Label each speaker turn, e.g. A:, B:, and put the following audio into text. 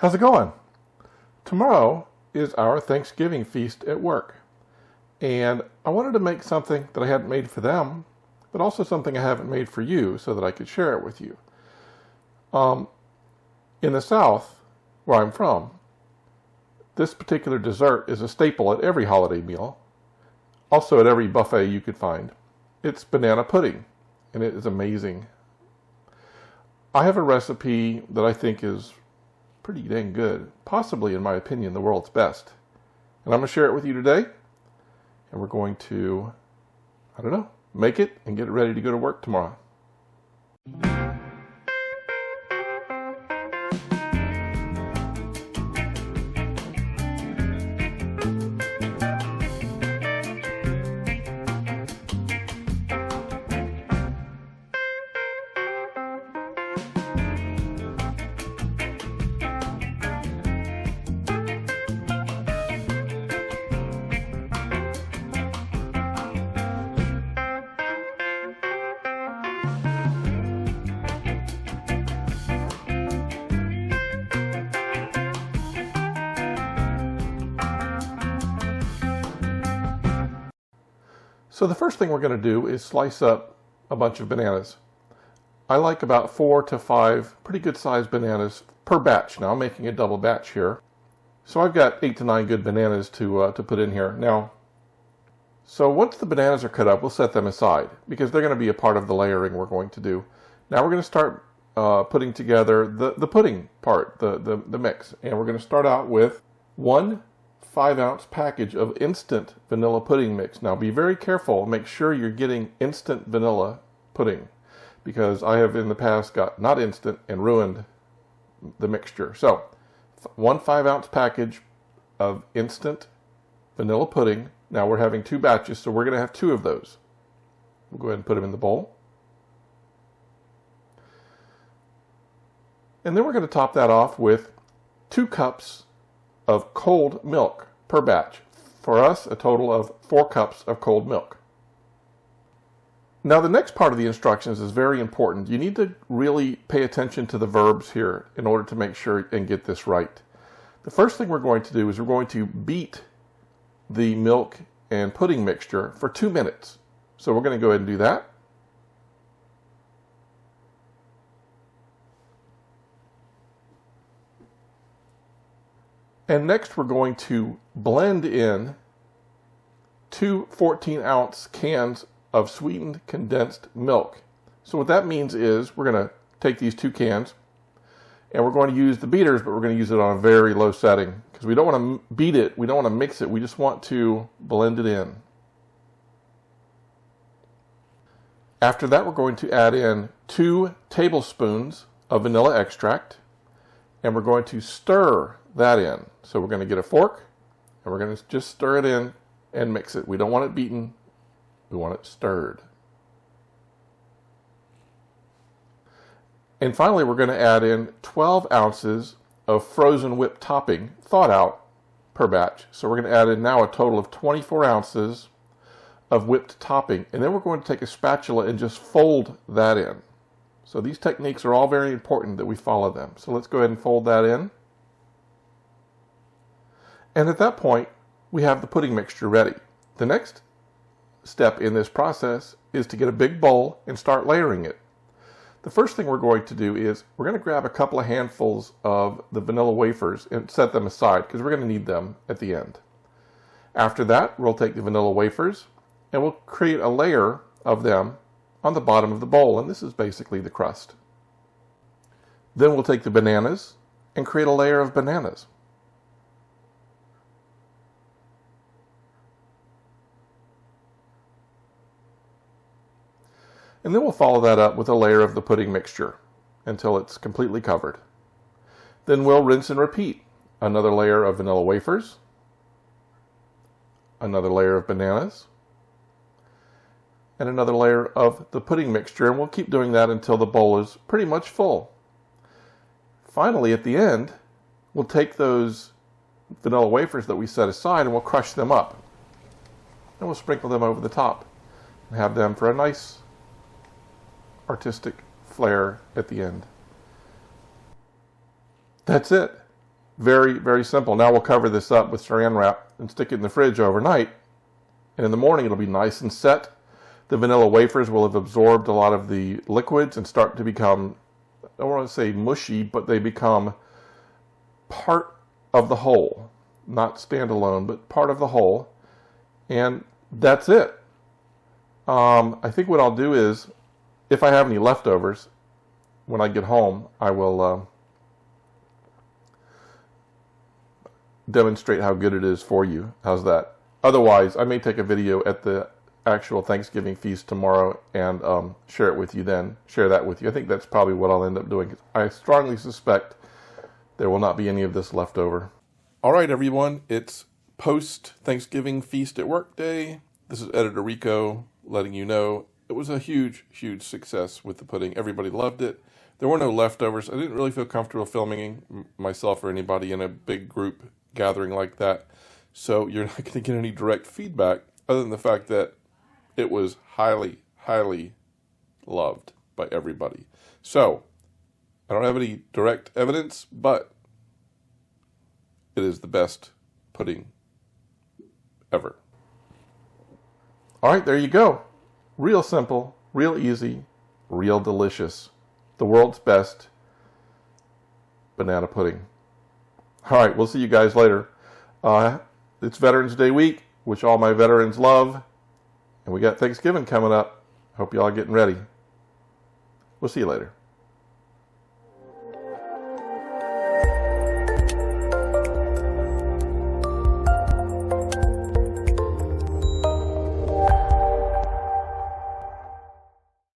A: How's it going? Tomorrow is our Thanksgiving feast at work, and I wanted to make something that I hadn't made for them, but also something I haven't made for you so that I could share it with you. In the South, where I'm from, this particular dessert is a staple at every holiday meal, also at every buffet you could find. It's banana pudding, and it is amazing. I have a recipe that I think is pretty dang good, possibly, in my opinion, the world's best. And I'm going to share it with you today, and we're going to, make it and get it ready to go to work tomorrow. So the first thing we're going to do is slice up a bunch of bananas. I like about 4 to 5 pretty good sized bananas per batch. Now I'm making a double batch here. So I've got 8 to 9 good bananas to put in here. Now, so once the bananas are cut up, we'll set them aside because they're going to be a part of the layering we're going to do. Now we're going to start putting together the pudding part, the mix. And we're going to start out with 1 5-ounce package of instant vanilla pudding mix. Now be very careful, make sure you're getting instant vanilla pudding, because I have in the past got not instant and ruined the mixture. So 1 5-ounce package of instant vanilla pudding. Now we're having 2 batches, so we're going to have 2 of those. We'll go ahead and put them in the bowl. And then we're going to top that off with 2 cups of cold milk per batch. For us, a total of 4 cups of cold milk. Now the next part of the instructions is very important. You need to really pay attention to the verbs here in order to make sure and get this right. The first thing we're going to do is we're going to beat the milk and pudding mixture for 2 minutes. So we're going to go ahead and do that. And next we're going to blend in 2 14-ounce cans of sweetened condensed milk. So what that means is we're going to take these 2 cans and we're going to use the beaters, but we're going to use it on a very low setting because we don't want to beat it, we don't want to mix it, we just want to blend it in. After that, we're going to add in 2 tablespoons of vanilla extract, and we're going to stir that in. So we're going to get a fork and we're going to just stir it in and mix it. We don't want it beaten, we want it stirred. And finally, we're going to add in 12 ounces of frozen whipped topping, thawed out, per batch. So we're going to add in now a total of 24 ounces of whipped topping. And then we're going to take a spatula and just fold that in. So these techniques are all very important that we follow them. So let's go ahead and fold that in. And at that point, we have the pudding mixture ready. The next step in this process is to get a big bowl and start layering it. The first thing we're going to do is we're going to grab a couple of handfuls of the vanilla wafers and set them aside because we're going to need them at the end. After that, we'll take the vanilla wafers and we'll create a layer of them on the bottom of the bowl, and this is basically the crust. Then we'll take the bananas and create a layer of bananas. And then we'll follow that up with a layer of the pudding mixture until it's completely covered. Then we'll rinse and repeat. Another layer of vanilla wafers, another layer of bananas, and another layer of the pudding mixture, and we'll keep doing that until the bowl is pretty much full. Finally, at the end, we'll take those vanilla wafers that we set aside and we'll crush them up. And we'll sprinkle them over the top and have them for a nice artistic flair at the end. That's it. Very, very simple. Now we'll cover this up with saran wrap and stick it in the fridge overnight. And in the morning it'll be nice and set. The vanilla wafers will have absorbed a lot of the liquids and start to become, I don't want to say mushy, but they become part of the whole. Not standalone, but part of the whole. And that's it. I think what I'll do is, if I have any leftovers, when I get home, I will demonstrate how good it is for you. How's that? Otherwise, I may take a video at the actual Thanksgiving feast tomorrow and share it with you then. Share that with you. I think that's probably what I'll end up doing. I strongly suspect there will not be any of this left over. All right, everyone. It's post-Thanksgiving feast at work day. This is Editor Rico letting you know it was a huge, huge success with the pudding. Everybody loved it. There were no leftovers. I didn't really feel comfortable filming myself or anybody in a big group gathering like that. So you're not going to get any direct feedback other than the fact that it was highly, highly loved by everybody. So I don't have any direct evidence, but it is the best pudding ever. All right, there you go. Real simple, real easy, real delicious. The world's best banana pudding. All right, we'll see you guys later. It's Veterans Day week, which all my veterans love. And we got Thanksgiving coming up. Hope y'all are getting ready. We'll see you later.